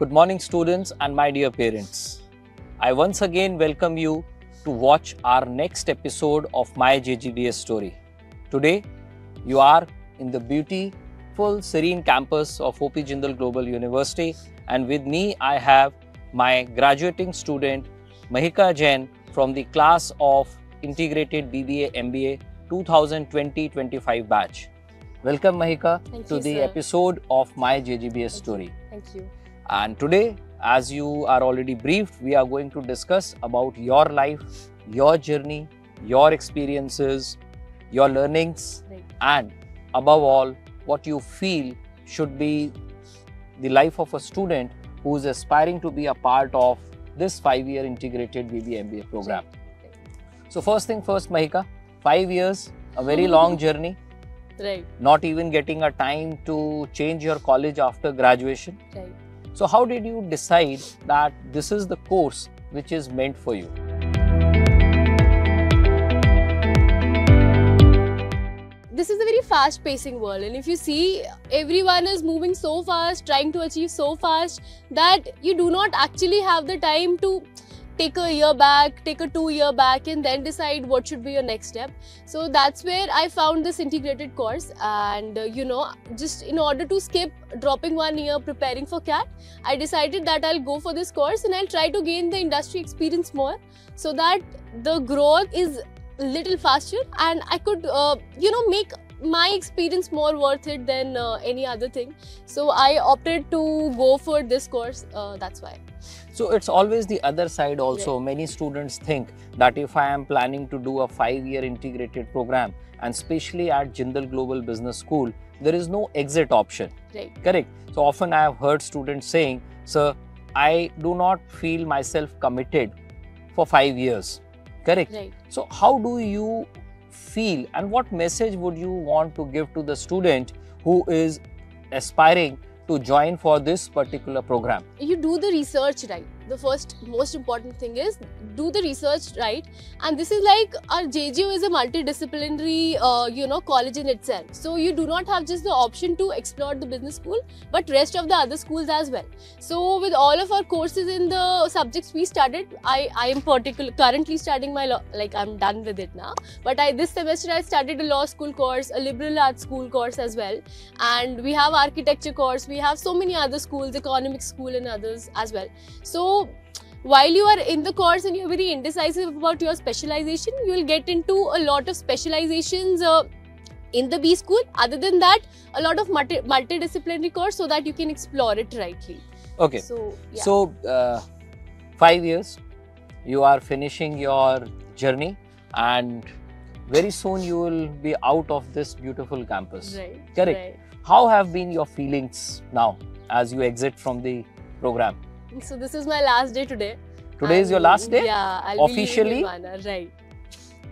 Good morning, students and my dear parents. I once again welcome you to watch our next episode of My JGBS Story. Today, you are in the beautiful, serene campus of OP Jindal Global University, and with me I have my graduating student Mahika Jain from the class of Integrated BBA MBA 2020-25 batch. Welcome, Mahika, to the episode of My JGBS Story. Thank you. And today, as you are already briefed, we are going to discuss about your life, your journey, your experiences, your learnings, and above all, what you feel should be the life of a student who is aspiring to be a part of this 5-year integrated BBA MBA program. So first thing first, Mahika, 5 years, a very long journey. Right. Not even getting a time to change your college after graduation. Right. So how did you decide that this is the course which is meant for you? This is a very fast-pacing world, and if you see, everyone is moving so fast, trying to achieve so fast that you do not actually have the time to take a year back, take a 2-year back, and then decide what should be your next step. So that's where I found this integrated course, and just in order to skip dropping 1 year preparing for CAT, I decided that I'll go for this course and I'll try to gain the industry experience more so that the growth is a little faster and I could make my experience more worth it than any other thing. So I opted to go for this course, that's why. So it's always the other side also. Right. Many students think that if I am planning to do a 5-year integrated program, and especially at Jindal Global Business School, there is no exit option. Right. Correct. So often I have heard students saying, sir, I do not feel myself committed for 5 years. Correct. Right. So how do you feel, and what message would you want to give to the student who is aspiring to join for this particular program? You do the research right. The first most important thing is do the research right, and this is like our JGO is a multidisciplinary college in itself. So you do not have just the option to explore the business school, but rest of the other schools as well. So with all of our courses in the subjects we studied, I am currently studying my law, like I'm done with it now. But this semester I studied a law school course, a liberal arts school course as well, and we have architecture course. We have so many other schools, economics school and others as well. So while you are in the course and you're very indecisive about your specialization, you will get into a lot of specializations in the B school. Other than that, a lot of multidisciplinary course so that you can explore it rightly. Okay. So 5 years, you are finishing your journey, and very soon you will be out of this beautiful campus. Right. Correct. Right. How have been your feelings now as you exit from the program? So this is my last day today. Today is your last day? Yeah, I'll officially? be leaving in 1 hour, right.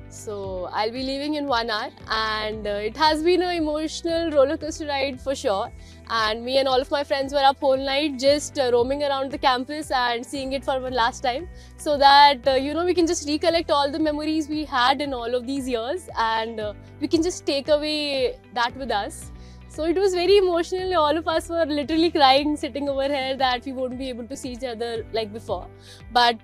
So I'll be leaving in 1 hour, and it has been an emotional roller coaster ride for sure. And me and all of my friends were up whole night just roaming around the campus and seeing it for one last time, so that we can just recollect all the memories we had in all of these years, and we can just take away that with us. So it was very emotional. All of us were literally crying, sitting over here that we won't be able to see each other like before. But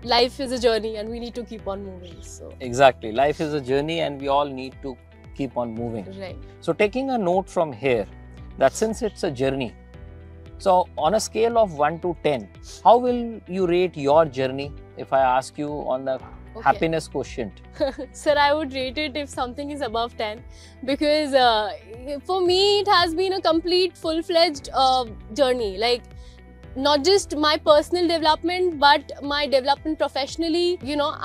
life is a journey and we need to keep on moving. So exactly, life is a journey and we all need to keep on moving. Right. So taking a note from here, that since it's a journey, so on a scale of 1 to 10, how will you rate your journey if I ask you on the happiness quotient? Sir, I would rate it if something is above 10, because for me it has been a complete full-fledged journey. Like, not just my personal development, but my development professionally.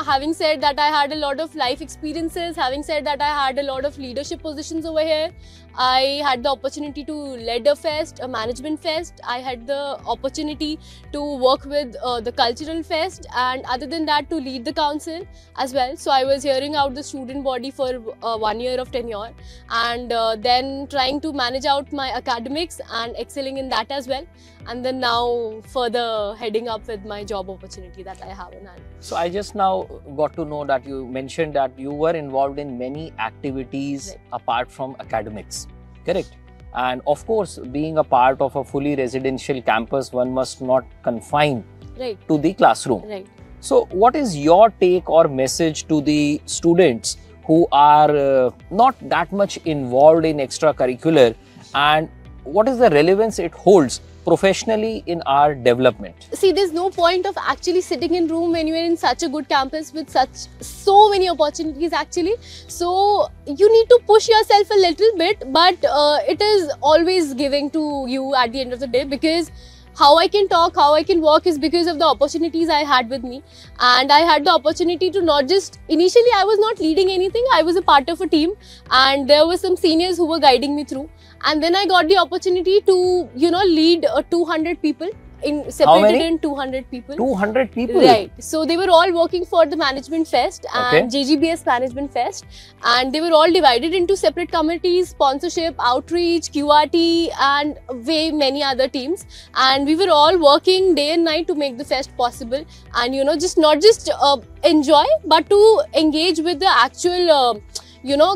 Having said that, I had a lot of life experiences. Having said that, I had a lot of leadership positions over here. I had the opportunity to lead a fest, a management fest. I had the opportunity to work with the cultural fest, and other than that, to lead the council as well. So I was hearing out the student body for 1 year of tenure, and then trying to manage out my academics and excelling in that as well. And then now further heading up with my job opportunity that I have in hand. So I just now got to know that you mentioned that you were involved in many activities apart from academics, correct? And of course, being a part of a fully residential campus, one must not confine Right. to the classroom. Right. So, what is your take or message to the students who are not that much involved in extracurricular, and what is the relevance it holds professionally in our development? See, there's no point of actually sitting in room when you are in such a good campus with so many opportunities actually. So you need to push yourself a little bit, but it is always giving to you at the end of the day, because how I can talk, how I can walk is because of the opportunities I had with me. And I had the opportunity to not just, initially I was not leading anything, I was a part of a team, and there were some seniors who were guiding me through. And then I got the opportunity to, lead 200 people, separated in 200 people. 200 people? Right. So they were all working for the Management Fest and Okay. JGBS Management Fest, and they were all divided into separate committees, sponsorship, outreach, QRT, and way many other teams. And we were all working day and night to make the fest possible, and just not just enjoy, but to engage with the actual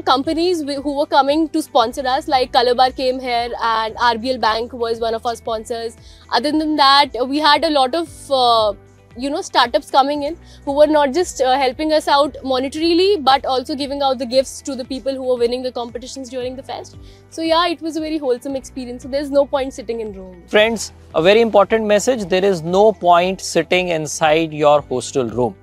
companies who were coming to sponsor us, like Calabar came here and RBL Bank was one of our sponsors. Other than that, we had a lot of startups coming in who were not just helping us out monetarily, but also giving out the gifts to the people who were winning the competitions during the fest. So yeah, it was a very wholesome experience. So there's no point sitting in room. Friends, a very important message: there is no point sitting inside your hostel room.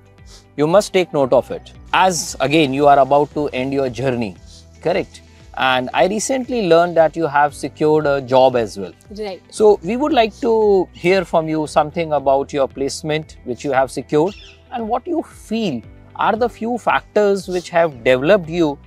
You must take note of it, as again you are about to end your journey, correct? And I recently learned that you have secured a job as well. Right. So we would like to hear from you something about your placement which you have secured, and what you feel are the few factors which have developed you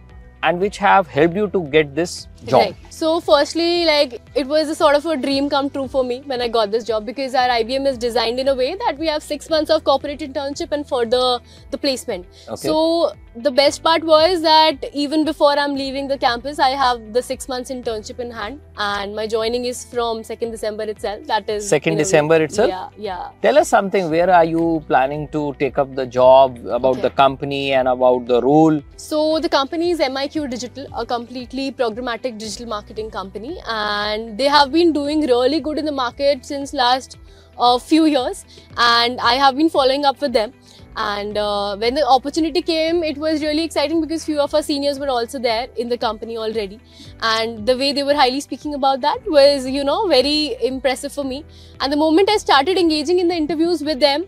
and which have helped you to get this job. Right. So firstly, it was a sort of a dream come true for me when I got this job, because our IBM is designed in a way that we have 6 months of corporate internship and further the placement. Okay. So the best part was that even before I'm leaving the campus, I have the 6 months internship in hand, and my joining is from 2nd December itself. That is 2nd December itself? Yeah. Tell us something. Where are you planning to take up the job, about Okay. the company and about the role? So the company is MIQ Digital, a completely programmatic digital marketing company, and they have been doing really good in the market since last few years, and I have been following up with them. And when the opportunity came, it was really exciting because few of our seniors were also there in the company already, and the way they were highly speaking about that was very impressive for me. And the moment I started engaging in the interviews with them,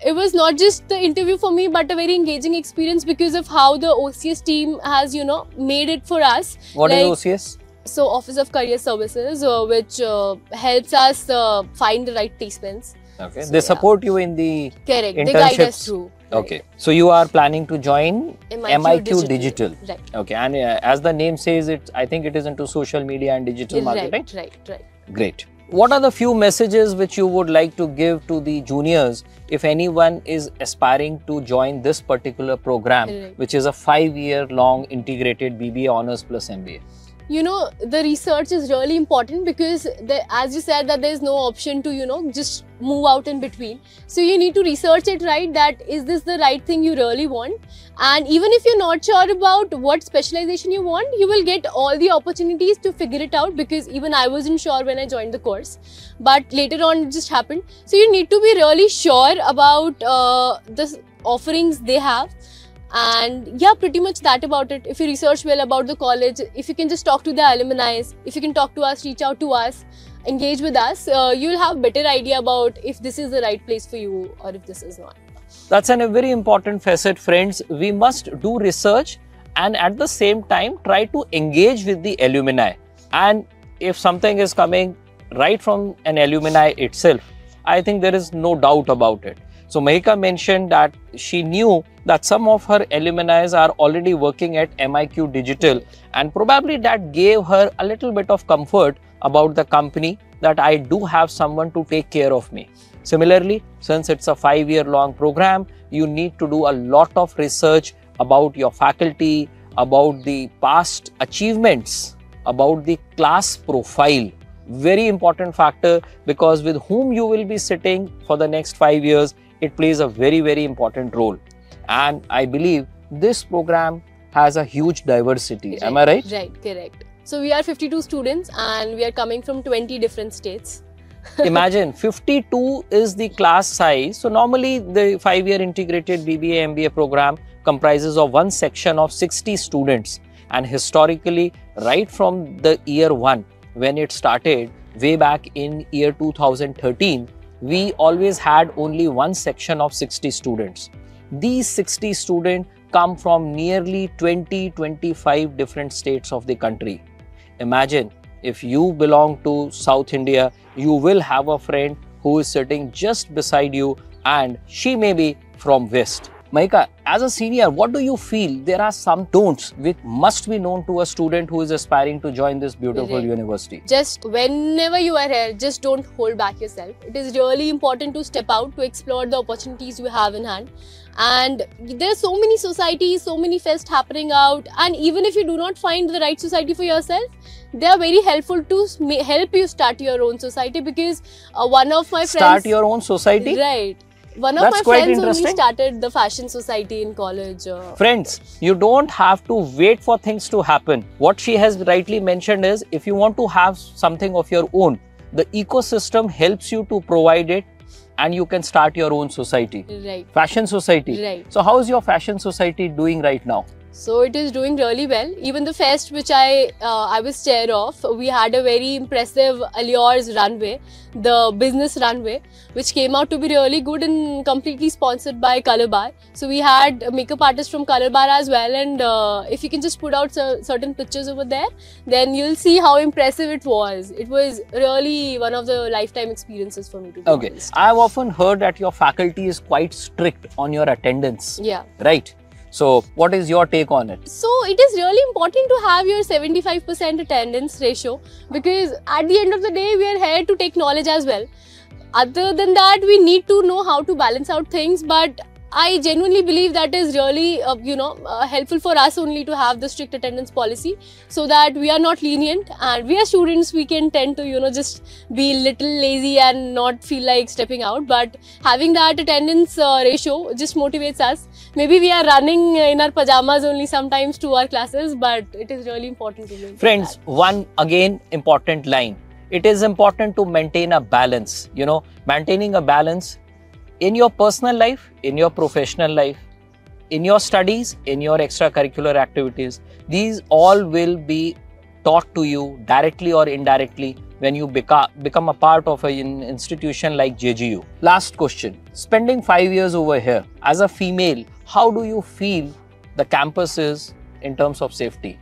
it was not just the interview for me, but a very engaging experience because of how the OCS team has made it for us. What is OCS? So Office of Career Services, which helps us find the right placements. Okay. So, They yeah. support you in the Correct. They guide us internships. through. Okay. So you are planning to join MIQ Digital. Right. Okay. And as the name says, I think it is into social media and digital marketing. Right. Great. What are the few messages which you would like to give to the juniors if anyone is aspiring to join this particular program, Right. which is a 5-year long integrated BBA Honours plus MBA? The research is really important, because as you said that there is no option to just move out in between. So you need to research it, right, that is this the right thing you really want. And even if you're not sure about what specialization you want, you will get all the opportunities to figure it out, because even I wasn't sure when I joined the course, but later on it just happened. So you need to be really sure about the offerings they have. And yeah, pretty much that about it. If you research well about the college, if you can just talk to the alumni, if you can talk to us, reach out to us, engage with us, you'll have better idea about if this is the right place for you or if this is not. That's a very important facet, friends. We must do research and at the same time try to engage with the alumni. And if something is coming right from an alumni itself, I think there is no doubt about it. So Mahika mentioned that she knew that some of her alumni are already working at MIQ Digital, and probably that gave her a little bit of comfort about the company, that I do have someone to take care of me. Similarly, since it's a 5-year long program, you need to do a lot of research about your faculty, about the past achievements, about the class profile. Very important factor, because with whom you will be sitting for the next 5 years, it plays a very, very important role. And I believe this program has a huge diversity. Am I right? Right, correct. So we are 52 students and we are coming from 20 different states. Imagine 52 is the class size. So normally the 5-year integrated BBA MBA program comprises of one section of 60 students, and historically right from the year 1 when it started way back in year 2013, we always had only one section of 60 students. These 60 students come from nearly 20-25 different states of the country. Imagine if you belong to South India, you will have a friend who is sitting just beside you and she may be from West. Mahika, as a senior, what do you feel there are some don'ts which must be known to a student who is aspiring to join this beautiful university? Just whenever you are here, just don't hold back yourself. It is really important to step out to explore the opportunities you have in hand. And there are so many societies, so many fests happening out, and even if you do not find the right society for yourself, they are very helpful to help you start your own society, because one of my friends... Start your own society? Right. One of my friends only started the fashion society in college. Friends, you don't have to wait for things to happen. What she has rightly mentioned is, if you want to have something of your own, the ecosystem helps you to provide it, and you can start your own society. Right. Fashion society. Right. So how is your fashion society doing right now? So it is doing really well. Even the fest which I was chair of, we had a very impressive Allures runway, the business runway, which came out to be really good and completely sponsored by Color Bar. So we had a makeup artist from Color Bar as well, and if you can just put out certain pictures over there, then you'll see how impressive it was. It was really one of the lifetime experiences for me, to be honest. I've often heard that your faculty is quite strict on your attendance. Yeah. Right. So what is your take on it? So it is really important to have your 75% attendance ratio, because at the end of the day, we are here to take knowledge as well. Other than that, we need to know how to balance out things, but I genuinely believe that is really, helpful for us only to have the strict attendance policy, so that we are not lenient, and we are students, we can tend to, just be a little lazy and not feel like stepping out. But having that attendance ratio just motivates us. Maybe we are running in our pajamas only sometimes to our classes, but it is really important to maintain. Friends, one again important line. It is important to maintain a balance. Maintaining a balance in your personal life, in your professional life, in your studies, in your extracurricular activities. These all will be taught to you directly or indirectly when you become a part of an institution like JGU. Last question. Spending 5 years over here, as a female, how do you feel the campus is in terms of safety?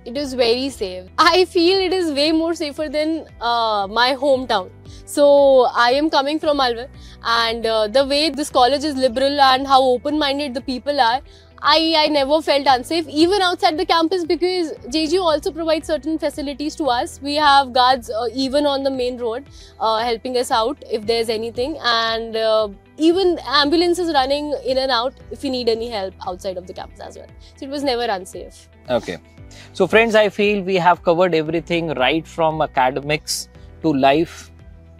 It is very safe. I feel it is way more safer than my hometown. So I am coming from Alwar, and the way this college is liberal and how open-minded the people are, I never felt unsafe even outside the campus, because JGU also provides certain facilities to us. We have guards even on the main road helping us out if there's anything, and even ambulances running in and out if we need any help outside of the campus as well. So it was never unsafe. Okay. So friends, I feel we have covered everything right from academics to life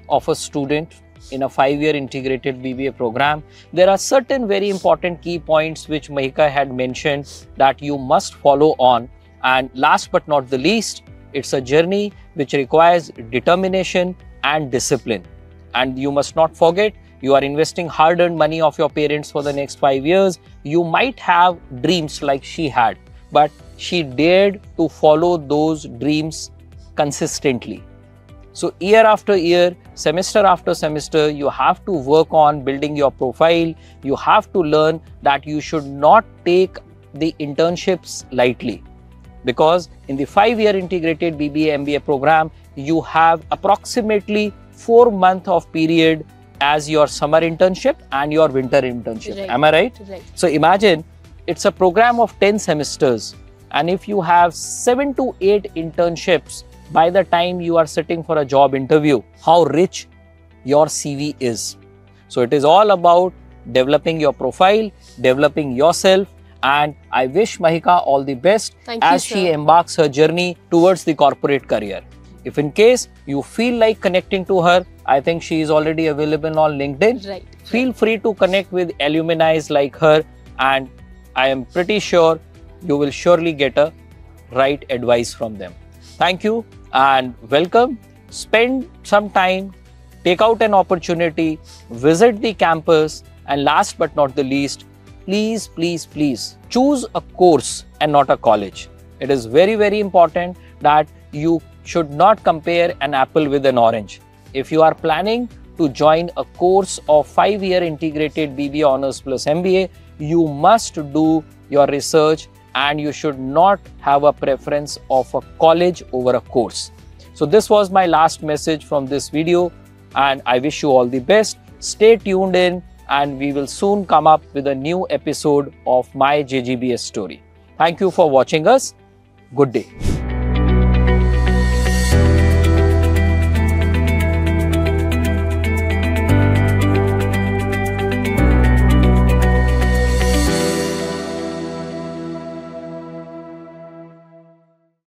of a student in a 5-year integrated BBA program. There are certain very important key points which Mahika had mentioned that you must follow on. And last but not the least, it's a journey which requires determination and discipline. And you must not forget, you are investing hard-earned money of your parents for the next 5 years. You might have dreams like she had, but she dared to follow those dreams consistently. So year after year, semester after semester, you have to work on building your profile. You have to learn that you should not take the internships lightly, because in the 5-year integrated BBA MBA program, you have approximately 4 months of period as your summer internship and your winter internship. Right. Am I right? Right. So imagine it's a program of 10 semesters, and if you have 7 to 8 internships by the time you are sitting for a job interview, how rich your CV is. So it is all about developing your profile, developing yourself, and I wish Mahika all the best as she embarks her journey towards the corporate career. If in case you feel like connecting to her, I think she is already available on LinkedIn. Right. Feel free to connect with alumni like her, and I am pretty sure you will surely get a right advice from them. Thank you and welcome. Spend some time, take out an opportunity, visit the campus, and last but not the least, please, please, please choose a course and not a college. It is very, very important that you should not compare an apple with an orange. If you are planning to join a course of 5-year integrated BBA Honours plus MBA, you must do your research and you should not have a preference of a college over a course. So this was my last message from this video and I wish you all the best. Stay tuned in and we will soon come up with a new episode of My JGBS Story. Thank you for watching us. Good day.